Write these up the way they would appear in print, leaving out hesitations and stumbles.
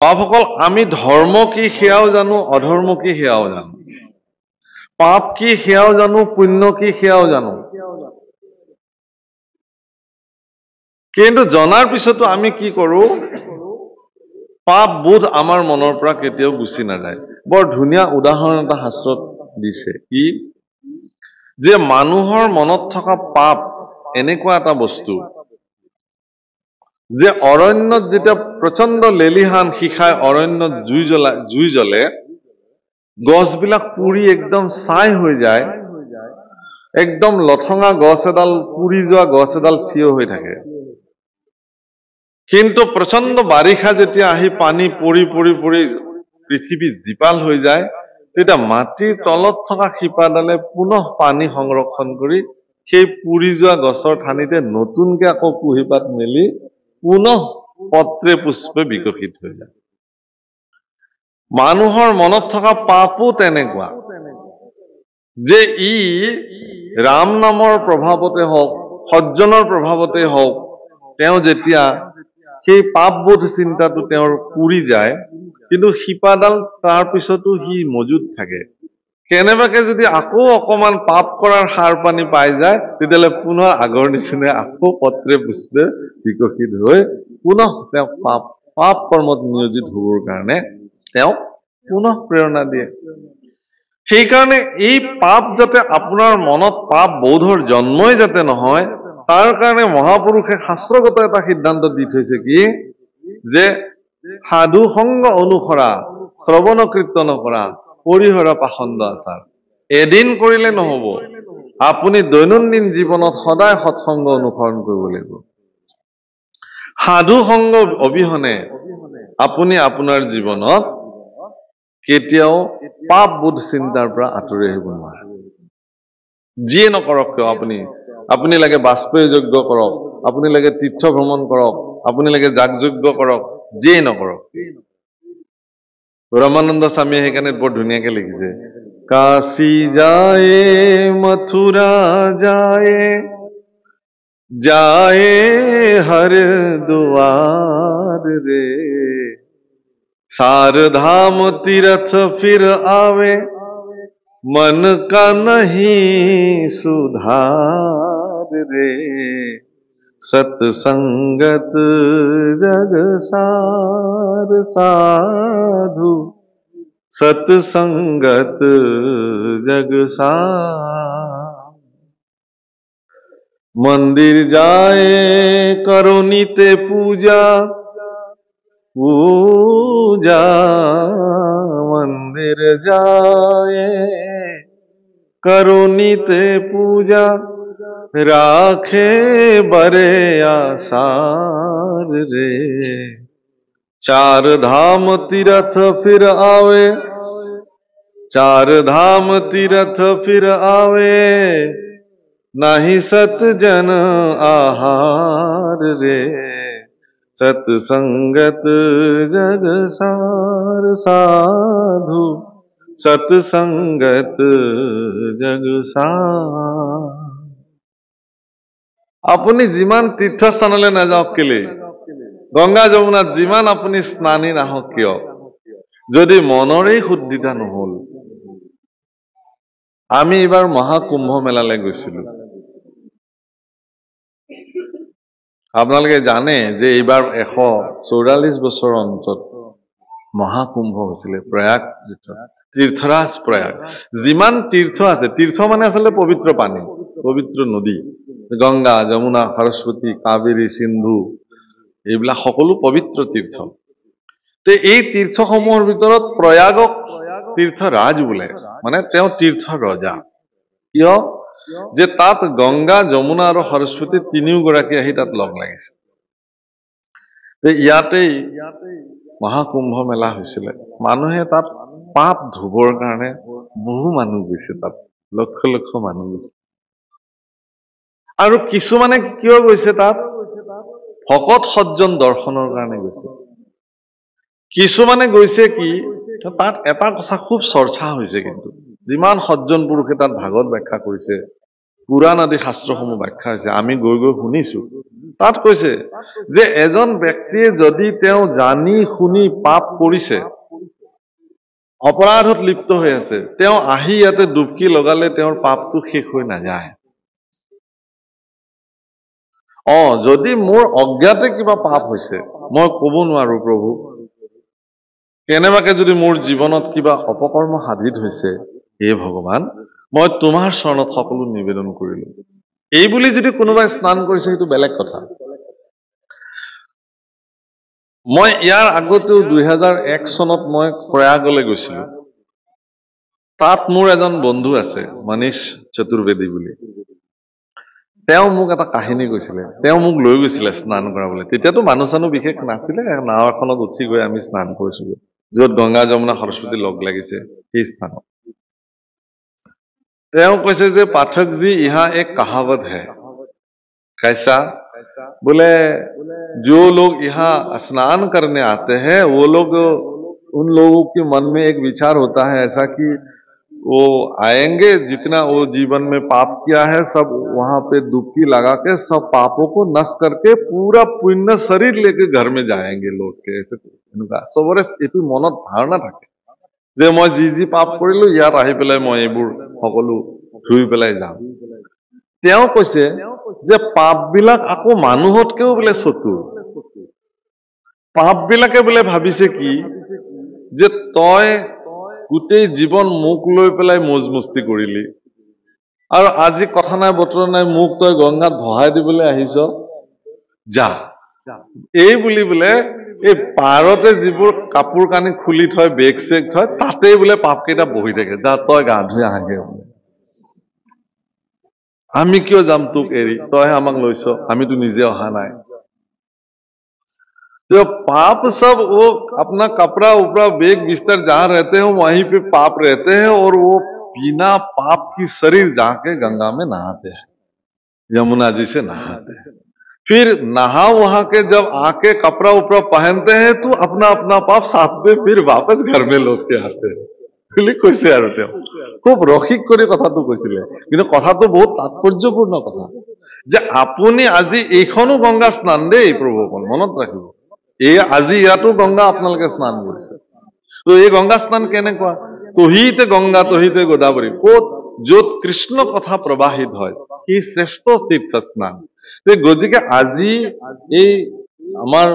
পাপসকল আমি ধৰ্ম কি সেয়াও জানো, অধৰ্ম কি সেয়াও জানো, পাপ কি সেয়াও জানো, পুণ্য কি সেয়াও জানো। কিন্তু জনাৰ পিছতো আমি কি কৰো, পাপ বোধ আমাৰ মনৰ পৰা কেতিয়াও গুচি নাযায়। বৰ ধুনীয়া উদাহৰণ এটা শাস্ত্ৰত দিছে, কি যে মানুহৰ মনত থকা পাপ এনেকুৱা এটা বস্তু যে অৰণ্যত যেতিয়া প্ৰচণ্ড লেলিহান শিখাই অৰণ্যত জুই জ্বলে, গছবিলাক পুৰি একদম ছাই হৈ যায়, একদম লঠঙা গছ এডাল, পুৰি যোৱা গছ এডাল থিয় হৈ থাকে। কিন্তু প্ৰচণ্ড বাৰিষা যেতিয়া আহি পানী পৰি পৰি পৰি পৃথিৱী জীপাল হৈ যায়, তেতিয়া মাটিৰ তলত থকা শিপাডালে পুনঃ পানী সংৰক্ষণ কৰি সেই পুৰি যোৱা গছৰ ঠানিতে নতুনকে আকৌ কুঁহিপাত মেলি পুনঃ পত্ৰে পুষ্পে বিকশিত হৈ যায়। মানুহৰ মনত থকা পাপো তেনেকুৱা, যে ই ৰাম নামৰ প্ৰভাৱতে হওক, সজ্জনৰ প্ৰভাৱতে হওক, তেওঁ যেতিয়া সেই পাপবোধ চিন্তাটো তেওঁৰ পুৰি যায়, কিন্তু শিপাডাল তাৰ পিছতো সি মজুত থাকে। কেনেবাকে যদি আকৌ অকমান পাপ কৰাৰ সাৰ পানী পাই যায়, তেতিয়াহ'লে পুনৰ আগৰ নিচিনা আকৌ পত্ৰে পুষ্পে বিকশিত হৈ পুনঃ তেওঁ পাপ কৰ্মত নিয়োজিত হ'বৰ কাৰণে তেওঁক পুনঃ প্ৰেৰণা দিয়ে। সেইকাৰণে এই পাপ যাতে আপোনাৰ মনত পাপ বোধৰ জন্মই যাতে নহয়, তাৰ কাৰণে মহাপুৰুষে শাস্ত্ৰগত এটা সিদ্ধান্ত দি থৈছে, কি যে সাধু সংগ অনুসৰা, শ্ৰৱণ কীৰ্তন কৰা, পৰিহৰা পাখণ্ড আচাৰ। এদিন কৰিলে নহব, আপুনি দৈনন্দিন জীৱনত সদায় সৎসংগ অনুসৰণ কৰিব লাগিব। সাধু সংগ অবিহনে আপুনি আপোনাৰ জীৱনত কেতিয়াও পাপ বোধ চিন্তাৰ পৰা আঁতৰি আহিব নোৱাৰে। যিয়ে নকৰক কিয়, আপুনি লাগে বাজপেয়ী যজ্ঞ কৰক, আপুনি লাগে তীৰ্থ ভ্ৰমণ কৰক, আপুনি লাগে যাগযজ্ঞ কৰক, যিয়ে নকৰক। ৰামানন্দ স্বামীয়ে সেইকাৰণে বৰ ধুনীয়াকে লিখিছে, কাশী যায় মথুৰা যায়, जाए हरिद्वार रे, सारधाम तीर्थ फिर आवे, मन का नहीं सुधार रे, सत्संगत जग सार साधु, सत्संगत जग सार। मंदिर जाए करो नित्य पूजा, पूजा मंदिर जाए करो नित्य पूजा, राखे बरे आसार रे, चार धाम तीर्थ फिर आवे, चार धाम तीर्थ फिर आवे, नाही सत जन आहार रे, सत्संगत जग सार साधु, सत्संगत जग सार। আপুনি যিমান তীৰ্থস্থানলৈ নাযাওক কেলে, গংগা যমুনাত যিমান আপুনি স্নানী নাহক কিয়, যদি মনৰেই শুদ্ধিতা নহল। আমি এইবাৰ মহাকুম্ভ মেলালৈ গৈছিলো। আপোনালোকে জানে যে এইবাৰ 144 বছৰৰ অন্তত মহাকুম্ভ হৈছিলে প্ৰয়াগ তীৰ্থৰাজ প্ৰয়াগ। যিমান তীৰ্থ আছে, তীৰ্থ মানে আচলতে পবিত্ৰ পানী, পবিত্ৰ নদী, গংগা যমুনা সৰস্বতী কাবেৰী সিন্ধু, এইবিলাক সকলো পবিত্ৰ তীৰ্থ। এই তীৰ্থসমূহৰ ভিতৰত প্ৰয়াগক তীৰ্থৰাজ বোলে, মানে তেওঁ তীৰ্থ ৰজা। কিয় যে তাত গংগা যমুনা আৰু সৰস্বতী তিনিওগৰাকী আহি তাত লগ লাগিছে। ইয়াতেই মহাকুম্ভ মেলা হৈছিলে। মানুহে তাত পাপ ধুবৰ কাৰণে বহু মানুহ গৈছে, তাত লক্ষ লক্ষ মানুহ গৈছে। আৰু কিছুমানে কিয় গৈছে তাত, ভকত সজ্জন দৰ্শনৰ কাৰণে গৈছে। কিছুমানে গৈছে কি, তাত এটা কথা খুব চৰ্চা হৈছে, কিন্তু যিমান সজ্জন পুৰুষে তাত ভাগৱত ব্যাখ্যা কৰিছে, পুৰাণ আদি শাস্ত্ৰসমূহ ব্যাখ্যা হৈছে, আমি গৈ গৈ শুনিছো তাত কৈছে যে এজন ব্যক্তিয়ে যদি তেওঁ জানি শুনি পাপ কৰিছে, অপৰাধত লিপ্ত হৈ আছে, তেওঁ আহি ইয়াতে ডুবকি লগালে তেওঁৰ পাপটো শেষ হৈ নাযায়। যদি মোৰ অজ্ঞাতে কিবা পাপ হৈছে, মই ক'ব নোৱাৰো প্ৰভু, কেনেবাকে যদি মোৰ জীৱনত কিবা অপকৰ্ম সাধিত হৈছে, হে ভগৱান, মই তোমাৰ চৰণত সকলো নিবেদন কৰিলো। এই বুলি যদি কোনোবাই স্নান কৰিছে, সেইটো বেলেগ কথা। মই ইয়াৰ আগতেও 2001 চনত মই প্ৰয়াগলৈ গৈছিলো। তাত মোৰ এজন বন্ধু আছে, মনীষ চতুৰ্বেদী বুলি। তেওঁ মোক এটা কাহিনী কৈছিলে। তেওঁ মোক লৈ গৈছিলে স্নান কৰাবলৈ। তেতিয়াতো মানুহ চানুহ বিশেষ নাছিলে, নাও এখনত উঠি গৈ আমি স্নান কৰিছিলো, য'ত গংগা যমুনা সৰস্বতী লগ লাগিছে সেই স্থানত। তেওঁ কৈছে যে পাঠক জি, ইহা এক कहावत है, कैसा? बोले जो लोग यहाँ स्नान करने आते हैं, वो लोग, उन लोगों के मन में एक विचार होता है ऐसा कि वो आएंगे, जितना वो जीवन में पाप किया है सब वहां पे डुबकी लगा के सब पापों को नष्ट करके पूरा पुण्य शरीर लेके घर में जाएंगे लौट के। ऐसे सबरे एटू मनत धारणा থাকে যে মই যি পাপ কৰিলো, ইয়াত আহি পেলাই মই এইবোৰ সকলো ধুই পেলাই যাম। তেওঁ কৈছে যে পাপ বিলাক আকৌ মানুহতকেও বোলে চতুৰ। পাপ বিলাকে বোলে ভাবিছে কি, যে তই গোটেই জীৱন মোক লৈ পেলাই মৌজ মস্তি কৰিলি, আৰু আজি কথা নাই বতৰা নাই মোক তই গংগাত ভহাই দিবলৈ আহিছ, যা। এই বুলি বোলে এই পাৰতে যিবোৰ কাপোৰ কানি খুলি থয়, বেগ চেগ থয়, তাতেই বোলে পাপ কেইটা বহি থাকে, যা তই গা ধুই আহাগে। আমি কিয় যাম তোক এৰি, তই আমাক লৈছ, আমিতো নিজে অহা নাই। जो पाप सब वो अपना कपड़ा उपड़ा बेग बिस्तर जहां रहते हैं वहीं पे पाप रहते हैं, और वो बिना पाप की शरीर जाके गंगा में नहाते हैं, यमुना जी से नहाते हैं। फिर नहा वहां के जब आके कपड़ा उपड़ा पहनते हैं तो अपना अपना पाप साथ में फिर वापस घर में लौट के आते हैं বুলি কৈছে। আৰু তেওঁ খুব ৰসিক কৰি কথাটো কৈছিলে, কিন্তু কথাটো বহুত তাৎপৰ্যপূৰ্ণ কথা, যে আপুনি আজি এইখনো গংগা স্নান দেই প্ৰভুসকল, মনত ৰাখিব। এই আজি ইয়াতো গংগা আপোনালোকে স্নান কৰিছে। তো এই গংগা স্নান কেনেকুৱা? তহিতে গংগা তহিতে গোদাবৰী, ক'ত য'ত কৃষ্ণ কথা প্ৰবাহিত হয়, সি শ্ৰেষ্ঠ তীৰ্থ স্নান। গতিকে আজি এই আমাৰ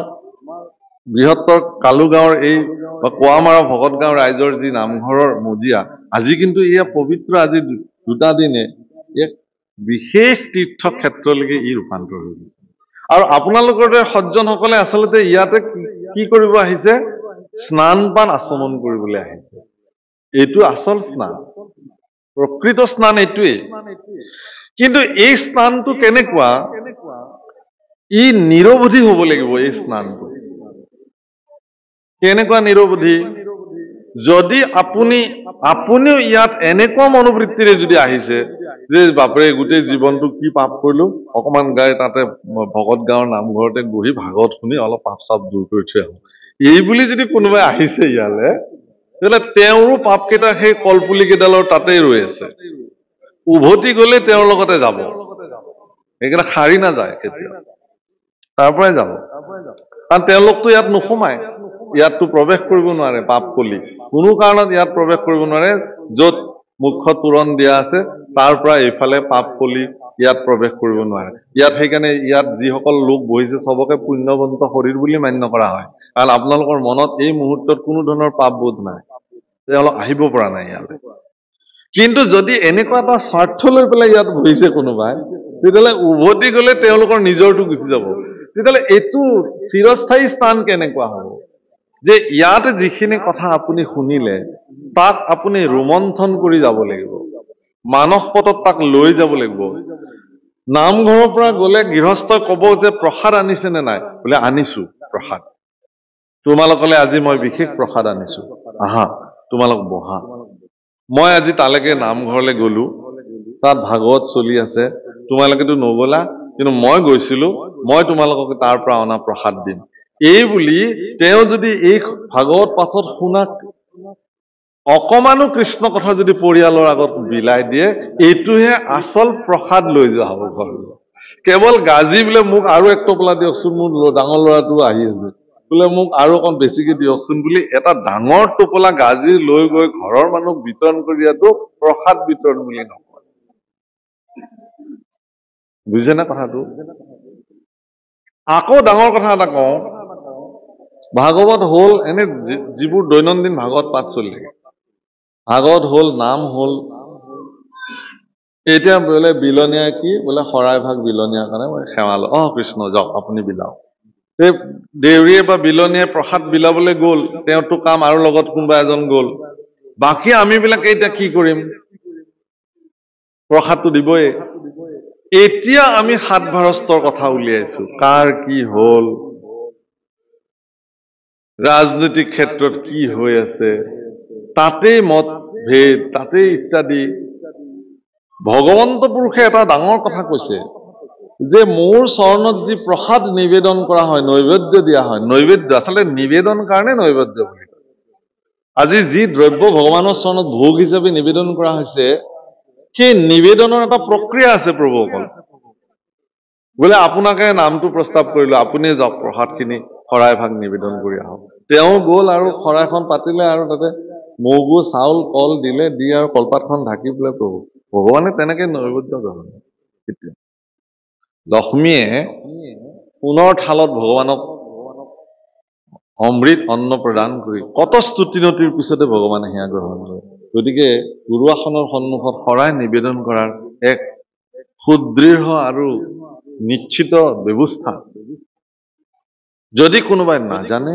বৃহত্তৰ কালুগাঁৱৰ এই কোৱামাৰা ভকত গাঁও ৰাইজৰ যি নামঘৰৰ মজিয়া, আজি কিন্তু এয়া পবিত্ৰ, আজি দুটা দিনে এক বিশেষ তীৰ্থ ক্ষেত্ৰলৈকে ই ৰূপান্তৰ হৈ গৈছে। আৰু আপোনালোকৰ সজ্জনসকলে আচলতে ইয়াতে কি কৰিব আহিছে? স্নান পান আচমন কৰিবলৈ আহিছে। এইটো আচল স্নান, প্ৰকৃত স্নান এইটোৱেই। কিন্তু এই স্নানটো কেনেকুৱা? ই নিৰৱধি হব লাগিব। এই স্নানটো কেনেকুৱা নিৰৱধি? যদি আপুনিও ইয়াত এনেকুৱা মনোবৃত্তিৰে যদি আহিছে যে বাপৰে গোটেই জীৱনটো কি পাপ কৰিলো, অকমান গাই তাতে ভকত গাঁৱৰ নামঘৰতে বহি ভাগৱত শুনি অলপ পাপ চাপ দূৰ কৰি থৈ আহো, এই বুলি যদি কোনোবাই আহিছে ইয়ালে, তেতিয়াহ'লে তেওঁৰো পাপ কেইটা সেই কলপুলি কেইডালৰ তাতেই ৰৈ আছে। উভতি গলে তেওঁৰ লগতে যাব, সেইকেইটা সাৰি নাযায় কেতিয়াও, তাৰ পৰাই যাব। কাৰণ তেওঁলোকতো ইয়াত নোসোমায়, ইয়াততো প্ৰৱেশ কৰিব নোৱাৰে। পাপ কলি কোনো কাৰণত ইয়াত প্ৰৱেশ কৰিব নোৱাৰে। য'ত মুখ্য তোৰণ দিয়া আছে তাৰ পৰা এইফালে পাপ কলি ইয়াত প্ৰৱেশ কৰিব নোৱাৰে। ইয়াত সেইকাৰণে ইয়াত যিসকল লোক বহিছে চবকে পুণ্যৱন্ত শৰীৰ বুলি মান্য কৰা হয়, কাৰণ আপোনালোকৰ মনত এই মুহূৰ্তত কোনো ধৰণৰ পাপ বোধ নাই, তেওঁলোক আহিব পৰা নাই ইয়ালৈ। কিন্তু যদি এনেকুৱা এটা স্বাৰ্থ লৈ পেলাই ইয়াত বহিছে কোনোবাই, তেতিয়াহ'লে উভতি গলে তেওঁলোকৰ নিজৰটো গুচি যাব। তেতিয়াহ'লে এইটো চিৰস্থায়ী স্থান কেনেকুৱা হ'ব? যে ইয়াত যিখিনি কথা আপুনি শুনিলে তাক আপুনি ৰোমন্থন কৰি যাব লাগিব, মানস পথত তাক লৈ যাব লাগিব। নামঘৰৰ পৰা গলে গৃহস্থই কব যে প্ৰসাদ আনিছে নে নাই? বোলে আনিছো প্ৰসাদ, তোমালোকলে আজি মই বিশেষ প্ৰসাদ আনিছো, আহা তোমালোক বহা। মই আজি তালৈকে নামঘৰলৈ গলো, তাত ভাগৱত চলি আছে, তোমালোকেতো নগলা, কিন্তু মই গৈছিলো, মই তোমালোকক তাৰ পৰা অনা প্ৰসাদ দিম। এই বুলি তেওঁ যদি এই ভাগৱত পাঠত শুনা অকমানো কৃষ্ণ কথা যদি পৰিয়ালৰ আগত বিলাই দিয়ে, এইটোহে আচল প্ৰসাদ লৈ যোৱা হ'ব ঘৰলৈ। কেৱল গাজি বোলে মোক আৰু এক টোপোলা দিয়কচোন, মোৰ ডাঙৰ ল'ৰাটো আহি আছে, বোলে মোক আৰু অকণ বেছিকে দিয়কচোন বুলি এটা ডাঙৰ টোপোলা গাজি লৈ গৈ ঘৰৰ মানুহক বিতৰণ কৰি দিয়াটো প্ৰসাদ বিতৰণ বুলি নকয়। বুজিছেনে কথাটো? আকৌ ডাঙৰ কথা এটা কওঁ, ভাগৱত হ'ল এনে যিবোৰ দৈনন্দিন ভাগৱত পাঠ চলি থাকে, ভাগৱত হ'ল, নাম হ'ল, এতিয়া বোলে বিলনীয়া কি বোলে শৰাই ভাগ বিলনীয়াৰ কাৰণে মই সেৱা লওঁ, কৃষ্ণ যাওক আপুনি বিলাওক। এই দেউৰীয়ে বা বিলনীয়ে প্ৰসাদ বিলাবলৈ গ'ল, তেওঁৰতো কাম, আৰু লগত কোনোবা এজন গ'ল, বাকী আমিবিলাকে এতিয়া কি কৰিম? প্ৰসাদটো দিবই। এতিয়া আমি সাত ভাৰস্তৰ কথা উলিয়াইছো, কাৰ কি হ'ল, ৰাজনৈতিক ক্ষেত্ৰত কি হৈ আছে, তাতেই মতভেদ, তাতেই ইত্যাদি। ভগৱন্ত পুৰুষে এটা ডাঙৰ কথা কৈছে যে মোৰ চৰণত যি প্ৰসাদ নিবেদন কৰা হয়, নৈবেদ্য দিয়া হয়, নৈবেদ্য আচলতে নিবেদন কাৰণে নৈবেদ্য বুলি কয়। আজি যি দ্ৰব্য ভগৱানৰ চৰণত ভোগ হিচাপে নিবেদন কৰা হৈছে, সেই নিবেদনৰ এটা প্ৰক্ৰিয়া আছে প্ৰভুসকল। বোলে আপোনাকে নামটো প্ৰস্তাৱ কৰিলো, আপুনি যাওক প্ৰসাদখিনি শৰাই ভাগ নিবেদন কৰি আহক। তেওঁ গ'ল আৰু শৰাইখন পাতিলে, আৰু তাতে মগু চাউল কল দিলে, দি আৰু কলপাতখন ঢাকি বোলে প্ৰভু, ভগৱানে তেনেকে নৈবেদ্য গ্ৰহণ কৰে। লক্ষ্মীয়ে পুনৰ থালত ভগৱানক অমৃত অন্ন প্ৰদান কৰি কত স্তুতিনতিৰ পিছতে ভগৱানে সেয়া গ্ৰহণ কৰে। গতিকে গুৰুআসনৰ সন্মুখত শৰাই নিবেদন কৰাৰ এক সুদৃঢ় আৰু নিশ্চিত ব্যৱস্থা আছে। যদি কোনোবাই নাজানে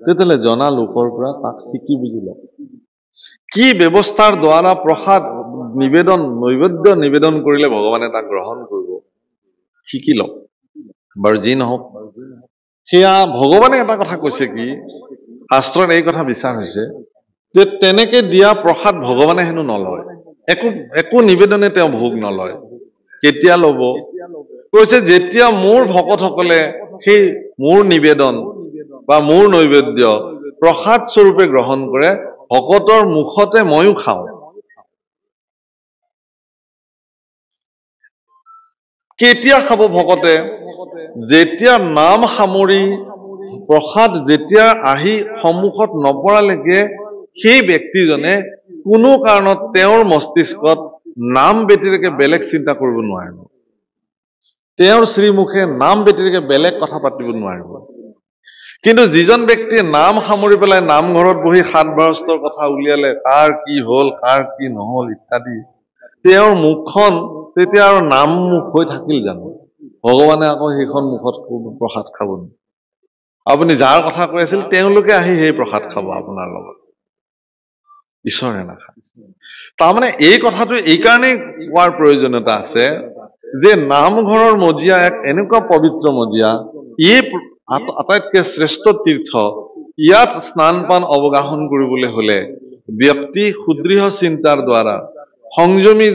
তেতিয়াহ'লে জনা লোকৰ পৰা তাক শিকি বুজি লওক। কি ব্যৱস্থাৰ দ্বাৰা প্ৰসাদ নিবেদন, নৈবেদ্য নিবেদন কৰিলে ভগৱানে তাক গ্ৰহণ কৰিব, শিকি লওক। বাৰু যি নহওক, সেয়া ভগৱানে এটা কথা কৈছে কি, শাস্ত্ৰত এই কথা বিচাৰ হৈছে যে তেনেকে দিয়া প্ৰসাদ ভগৱানে হেনো নলয়, একো নিবেদনে তেওঁ ভোগ নলয়। কেতিয়া ল'ব? কৈছে যেতিয়া মোৰ ভকতসকলে সেই মোৰ নিবেদন বা মোৰ নৈবেদ্য প্ৰসাদ স্বৰূপে গ্ৰহণ কৰে, ভকতৰ মুখতে ময়ো খাওঁ। কেতিয়া খাব ভকতে? যেতিয়া নাম সামৰি প্ৰসাদ যেতিয়া আহি সন্মুখত নপৰালৈকে সেই ব্যক্তিজনে কোনো কাৰণত তেওঁৰ মস্তিষ্কত নাম ব্যতিৰেকে বেলেগ চিন্তা কৰিব নোৱাৰিব, তেওঁৰ শ্ৰীমুখে নাম ব্যতিৰেকে বেলেগ কথা পাতিব নোৱাৰিব। কিন্তু যিজন ব্যক্তিয়ে নাম সামৰি পেলাই নামঘৰত বহি সাত ভাৰস্তৰ কথা উলিয়ালে, কাৰ কি হ'ল, কাৰ কি নহল ইত্যাদি, তেওঁৰ মুখখন তেতিয়া আৰু নাম মুখ হৈ থাকিল জানো? ভগৱানে আকৌ সেইখন মুখত প্ৰসাদ খাব নেকি? আপুনি যাৰ কথা কৈ আছিল তেওঁলোকে আহি সেই প্ৰসাদ খাব আপোনাৰ লগত, ঈশ্বৰে নাখায়। তাৰমানে এই কথাটো এই কাৰণেই কোৱাৰ প্ৰয়োজনীয়তা আছে যে নামঘৰৰ মজিয়া এক এনেকুৱা পবিত্ৰ মজিয়া, ই আটাইতকৈ শ্ৰেষ্ঠ তীৰ্থ। ইয়াত স্নান পান অৱগাহন কৰিবলৈ হলে ব্যক্তি সুদৃঢ় চিন্তাৰ দ্বাৰা, সংযমী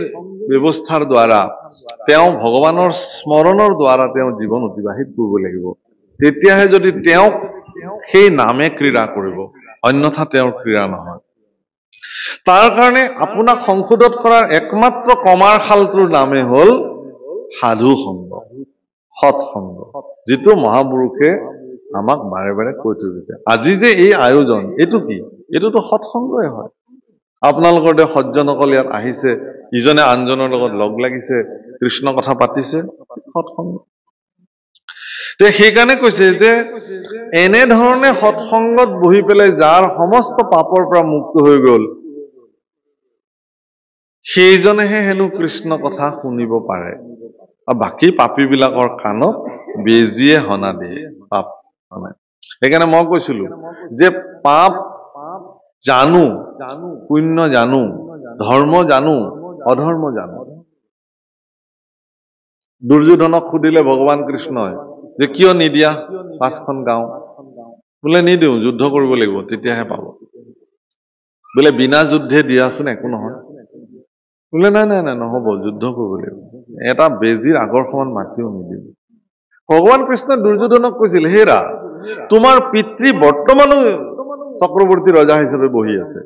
ব্যৱস্থাৰ দ্বাৰা, তেওঁ ভগৱানৰ স্মৰণৰ দ্বাৰা তেওঁ জীৱন অতিবাহিত কৰিব লাগিব। তেতিয়াহে যদি তেওঁক সেই নামে ক্ৰীড়া কৰিব, অন্যথা তেওঁৰ ক্ৰীড়া নহয়। তাৰ কাৰণে আপোনাক সংশোধন কৰাৰ একমাত্ৰ কমাৰশালটোৰ নামে হ'ল সাধু সংগ, সৎসংগ, যিটো মহাপুৰুষে আমাক বাৰে বাৰে কৈ থৈ গৈছে। আজি যে এই আয়োজন, এইটো কি? এইটোতো সৎসংগই হয়। আপোনালোকৰ দৰে সজ্জনসকল ইয়াত আহিছে, ইজনে আনজনৰ লগত লগ লাগিছে, কৃষ্ণ কথা পাতিছে, সৎসংগ। সেইকাৰণে কৈছে যে এনেধৰণে সৎসংগত বহি পেলাই যাৰ সমস্ত পাপৰ পৰা মুক্ত হৈ গল, সেইজনেহে হেনো কৃষ্ণ কথা শুনিব পাৰে। আৰু বাকী পাপী বিলাকৰ কাণত বেজিয়ে হনা দিয়ে, পাপ হনাই। সেইকাৰণে মই কৈছিলো যে পাপ জানো, পুণ্য জানো, ধৰ্ম জানো, অধৰ্ম জানো। দুৰ্যোধনক সুধিলে ভগৱান কৃষ্ণই যে কিয় নিদিয়া 5খন গাঁও? বোলে নিদিওঁ, যুদ্ধ কৰিব লাগিব তেতিয়াহে পাব। বোলে বিনা যুদ্ধে দিয়াচোন, একো নহয়। বোলে নাই নাই নাই, নহব, যুদ্ধ কৰিব লাগিব, এটা বেজিৰ আগৰ সমান মাটিও নিদিব। ভগৱান কৃষ্ণই দুৰ্যোধনক কৈছিল, হেৰা, তোমাৰ পিতৃ বৰ্তমানো চক্ৰৱৰ্তী ৰজা হিচাপে বহি আছে,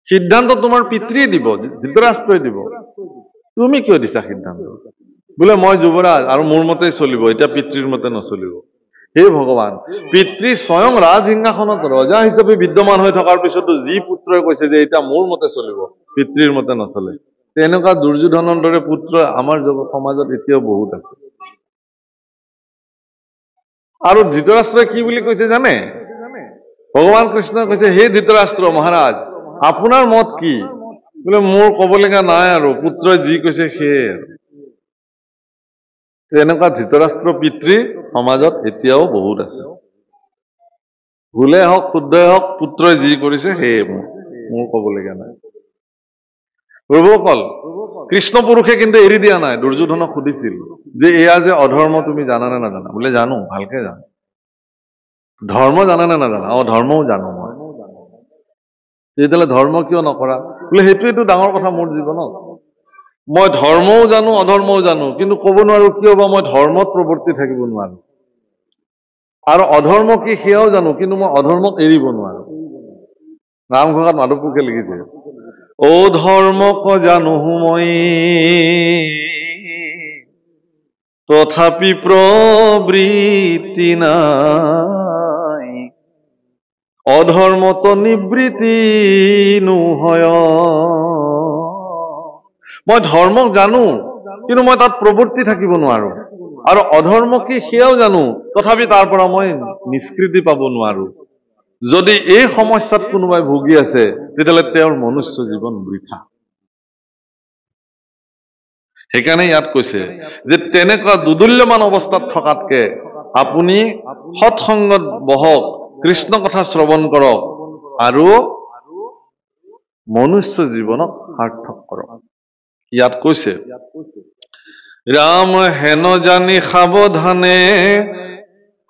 সিদ্ধান্ত তোমাৰ পিতৃয়ে দিব, ধৃতৰাষ্ট্ৰই দিব, তুমি কিয় দিছা সিদ্ধান্ত? বোলে মই যুৱৰাজ আৰু মোৰ মতেই চলিব, এতিয়া পিতৃৰ মতে নচলিব। হে ভগৱান, পিতৃ স্বয়ং ৰাজসিংহাসনত ৰজা হিচাপে বিদ্যমান হৈ থকাৰ পিছতো যি পুত্ৰই কৈছে যে এতিয়া মোৰ মতে চলিব, পিতৃৰ মতে নচলে, তেনেকুৱা দুৰ্যোধনৰ দৰে পুত্ৰ আমাৰ সমাজত এতিয়াও বহুত আছে। আৰু ধৃতৰাষ্ট্ৰই কি বুলি কৈছে জানে? ভগৱান কৃষ্ণই কৈছে, হে ধৃতৰাষ্ট্ৰ মহাৰাজ, আপোনাৰ মত কি? বোলে মোৰ ক'বলগীয়া নাই আৰু, পুত্ৰই যি কৈছে সেয়ে। তেনেকুৱা ধৃতৰাষ্ট্ৰ পিতৃ সমাজত এতিয়াও বহুত আছে। ভুলে হওক শুদ্ধই হওক, পুত্ৰই যি কৰিছে সেয়ে মোৰ ক'বলগীয়া নাই। প্ৰভুসকল, কৃষ্ণ পুৰুষে কিন্তু এৰি দিয়া নাই। দুৰ্যোধনক সুধিছিল যে এয়া যে অধৰ্ম তুমি জানানে নাজানা? বোলে জানো, ভালকে জানো। ধৰ্ম জানানে নাজানা? ধৰ্মও জানো মই। তেতিয়াহ'লে ধৰ্ম কিয় নকৰা? বোলে সেইটোৱেইটো ডাঙৰ কথা মোৰ জীৱনত। মই ধৰ্মও জানো অধৰ্মও জানো, কিন্তু ক'ব নোৱাৰো কিয় বা মই ধৰ্মত প্ৰৱৰ্তি থাকিব নোৱাৰো। আৰু অধৰ্ম কি সেয়াও জানো, কিন্তু মই অধৰ্মক এৰিব নোৱাৰো। নামঘোষাত মাধৱপুৰুষে লিখিছে, অ ধৰ্মক জানো মই তথাপি প্ৰবৃত্তি নাই, অধৰ্মত নিবৃত্তি নোহয়। মই ধৰ্মক জানো, কিন্তু মই তাত প্ৰৱৰ্তি থাকিব নোৱাৰো। আৰু অধৰ্ম কি সেয়াও জানো, তথাপি তাৰ পৰা মই নিষ্কৃতি পাব নোৱাৰো। যদি এই সমস্যাত কোনোবাই ভুগি আছে, তেতিয়াহ'লে তেওঁৰ মনুষ্য জীৱন বৃথা। সেইকাৰণে ইয়াত কৈছে যে তেনেকুৱা দুদুল্যমান অৱস্থাত থকাতকে আপুনি সৎসংগত বহক, কৃষ্ণ কথা শ্ৰৱণ কৰক আৰু মনুষ্য জীৱনক সাৰ্থক কৰক। ইয়াত কৈছে, ৰাম হেন জানি সাৱধানে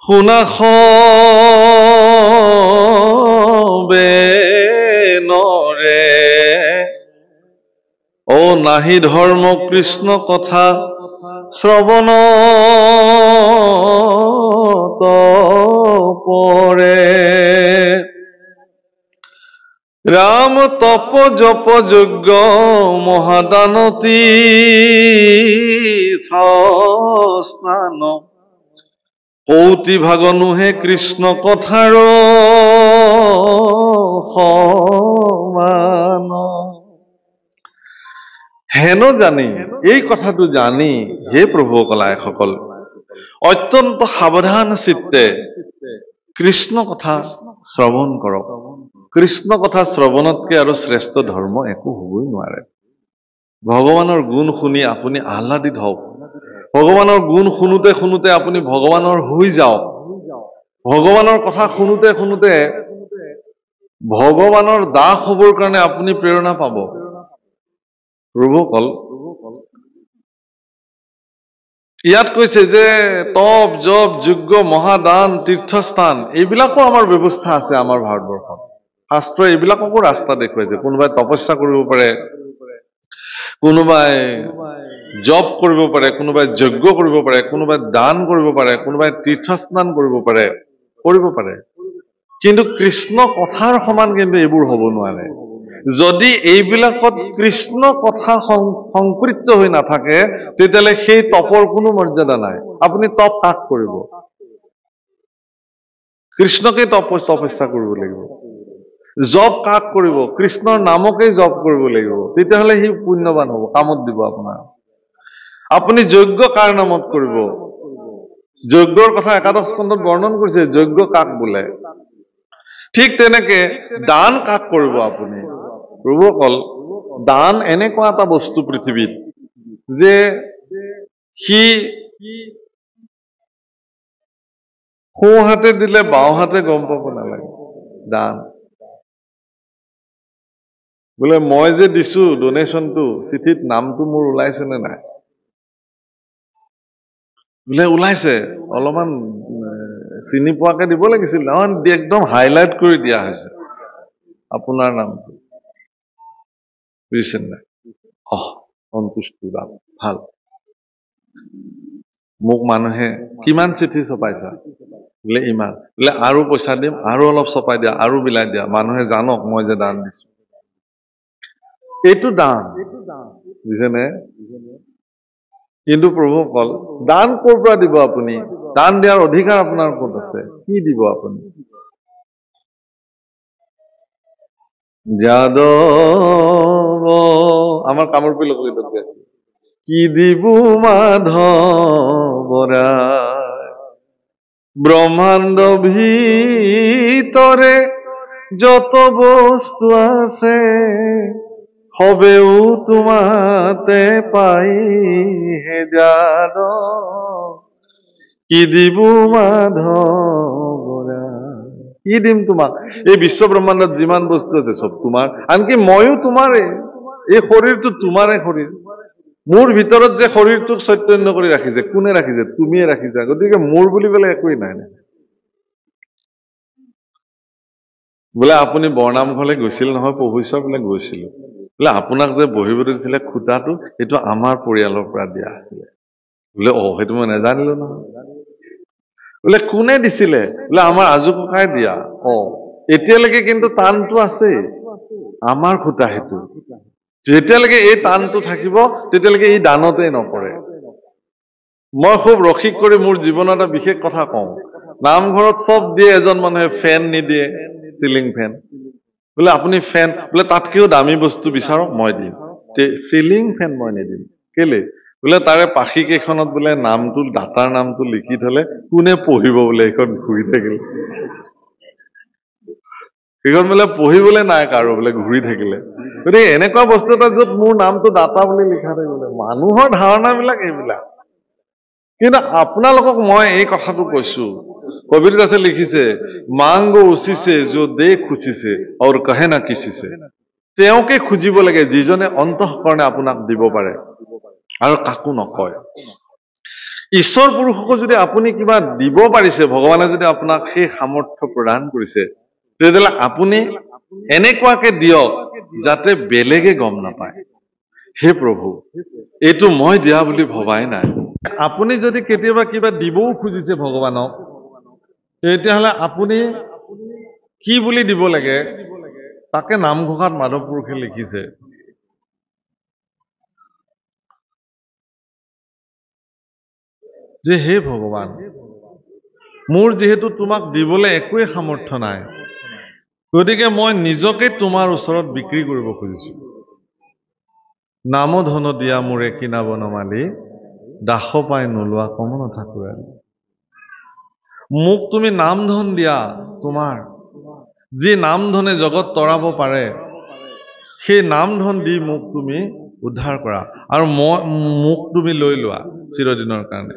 শুনা সবে নৰে, অ নাহি ধৰ্ম কৃষ্ণ কথা শ্ৰৱণ পৰে, ৰাম তপ জপ যজ্ঞ মহাদানতি স্নান, কৌটি ভাগ নোহে কৃষ্ণ কথাৰ সমান। হেন জানি, এই কথাটো জানি হে প্ৰভুসকল আইসকল, অত্যন্ত সাৱধান চিত্তে কৃষ্ণ কথা শ্ৰৱণ কৰক। কৃষ্ণ কথা শ্ৰৱণতকে আৰু শ্ৰেষ্ঠ ধৰ্ম একো হ'বই নোৱাৰে। ভগৱানৰ গুণ শুনি আপুনি আহ্লাদিত হওক, ভগৱানৰ গুণ শুনোতে শুনোতে আপুনি ভগৱানৰ হৈ যাওক, ভগৱানৰ কথা শুনোতে শুনোতে ভগৱানৰ দাস হ'বৰ কাৰণে আপুনি প্ৰেৰণা পাব। প্ৰভুসকল, ইয়াত কৈছে যে তপ জপ যজ্ঞ মহাদান তীৰ্থস্থান এইবিলাকো আমাৰ ব্যৱস্থা আছে আমাৰ ভাৰতবৰ্ষত। শাস্ত্ৰই এইবিলাককো ৰাস্তা দেখুৱাইছে। কোনোবাই তপস্যা কৰিব পাৰে, কোনোবাই জপ কৰিব পাৰে, কোনোবাই যজ্ঞ কৰিব পাৰে, কোনোবাই দান কৰিব পাৰে, কোনোবাই তীৰ্থস্নান কৰিব পাৰে, কিন্তু কৃষ্ণ কথাৰ সমান কিন্তু এইবোৰ হ'ব নোৱাৰে। যদি এইবিলাকত কৃষ্ণ কথা সংপৃক্ত হৈ নাথাকে, তেতিয়াহ'লে সেই তপৰ কোনো মৰ্যাদা নাই। আপুনি তপ কাক কৰিব? কৃষ্ণকে তপস্যা কৰিব লাগিব। জপ কাক কৰিব? কৃষ্ণৰ নামকেই জপ কৰিব লাগিব। তেতিয়াহ'লে সি পুণ্যৱান হ'ব, কামত দিব আপোনাৰ। আপুনি যজ্ঞ কাৰ নামত কৰিব? যজ্ঞৰ কথা একাদশ স্কন্ধত বৰ্ণন কৰিছে, যজ্ঞ কাক বোলে। ঠিক তেনেকে দান কাক কৰিব আপুনি? প্ৰভুসকল, দান এনেকুৱা এটা বস্তু পৃথিৱীত যে সি সোঁ হাতে দিলে বাওঁ হাতে গম পাব নালাগে। দান বোলে মই যে দিছো ডনেশ্যনটো, চিঠিত নামটো মোৰ ওলাইছে নে নাই? বোলে ওলাইছে, অলপমান চিনি পোৱাকে দিব লাগিছিল। একদম হাইলাইট কৰি দিয়া হৈছে আপোনাৰ নামটো, বুজিছে নাই? সন্তুষ্টি লাভ, ভাল। মোক মানুহে কিমান চিঠি ছপাইছা? বোলে ইমান। বোলে আৰু পইচা দিম, আৰু অলপ ছপাই দিয়া, আৰু বিলাই দিয়া, মানুহে জানক মই যে দান দিছো। এইটো দান, বুজিছেনে? কিন্তু প্ৰভুসকল দান ক'ৰ পৰা দিব আপুনি? দান দিয়াৰ অধিকাৰ আপোনাৰ ক'ত আছে? কি দিব আপুনি? যাদৱ আমাৰ কামৰূপী লোকগীতত গাইছে, কি দিব মাধৱৰা ব্ৰহ্মাণ্ড ভিতৰে যত বস্তু আছে সবেও তোমাতে পাই হে যাদৱ, কি দিব মাধৱৰা। কি দিম তোমাক? এই বিশ্ব ব্ৰহ্মাণ্ডত যিমান বস্তু আছে চব তোমাৰ, আনকি ময়ো তোমাৰে। এই শৰীৰটো তোমাৰে শৰীৰ। মোৰ ভিতৰত যে শৰীৰটোক চৈতন্য কৰি ৰাখিছে, কোনে ৰাখিছে? তুমিয়ে ৰাখিছা। গতিকে মোৰ বুলিবলৈ একোৱেই নাই। বোলে আপুনি বৰনামঘৰলৈ গৈছিল নহয়, প্ৰভুশ্বৰ বোলে গৈছিলো। বোলে আপোনাক যে বহিবলৈ দিছিলে খুটাটো, সেইটো আমাৰ পৰিয়ালৰ পৰা দিয়া আছিলে। বোলে সেইটো মই নাজানিলো নহয়। বোলে কোনে দিছিলে? বোলে আমাৰ আজু ককাই দিয়া। এতিয়ালৈকে কিন্তু টানটো আছে, আমাৰ খুটা সেইটো। যেতিয়ালৈকে এই টানটো থাকিব তেতিয়ালৈকে এই দানতেই নপৰে। মই খুব ৰসিক কৰি মোৰ জীৱনত এটা বিশেষ কথা কওঁ। নামঘৰত চব দিয়ে, এজন মানুহে ফেন নিদিয়ে, চিলিং ফেন। বোলে আপুনি ফেন, বোলে তাতকেও দামী বস্তু বিচাৰক, মই দিম। চিলিং ফেন মই নিদিম। কেলে? বোলে তাৰে পাখি কেইখনত বোলে নামটো, দাতাৰ নামটো লিখি থলে কোনে পঢ়িব বোলে এইখন ঘূৰি থাকিলে। সেইখন বোলে পঢ়িবলৈ নাই কাৰো বোলে ঘূৰি থাকিলে। গতিকে এনেকুৱা বস্তু এটা য'ত মোৰ নামটো দাতা বুলি লিখা থাকিলে, মানুহৰ ধাৰণাবিলাক এইবিলাক। কিন্তু আপোনালোকক মই এই কথাটো কৈছো, কবিৰদাসে লিখিছে, মাংগো উচিছে যো দে খুচিছে আৰু কহে না কিচিছে। তেওঁকে খুজিব লাগে যিজনে অন্তঃকৰণে আপোনাক দিব পাৰে আৰু কাকো নকয়। ঈশ্বৰ পুৰুষকো যদি আপুনি কিবা দিব পাৰিছে, ভগৱানে যদি আপোনাক সেই সামৰ্থ্য প্ৰদান কৰিছে, তেতিয়াহ'লে আপুনি এনেকুৱাকে দিয়ক যাতে বেলেগে গম নাপায়। হে প্ৰভু, এইটো মই দিয়া বুলি ভবাই নাই। আপুনি যদি কেতিয়াবা কিবা দিবও খুজিছে ভগৱানক, তেতিয়াহ'লে আপুনি কি বুলি দিব লাগে তাকে নামঘোষাত মাধৱ পুৰুষে লিখিছে। যে হে ভগৱান, মোৰ যিহেতু তোমাক দিবলৈ একোৱে সামৰ্থ্য নাই, গতিকে মই নিজকে তোমাৰ ওচৰত বিক্ৰী কৰিব খুজিছো। নাম ধন দিয়া মোৰে কিনাব নমালি, দাস পাই নোলোৱা কমন ঠাকুৰালি। মোক তুমি নাম ধন দিয়া, তোমাৰ যি নাম ধনে জগত তৰাব পাৰে, সেই নাম ধন দি মোক তুমি উদ্ধাৰ কৰা, আৰু মোক তুমি লৈ লোৱা চিৰদিনৰ কাৰণে।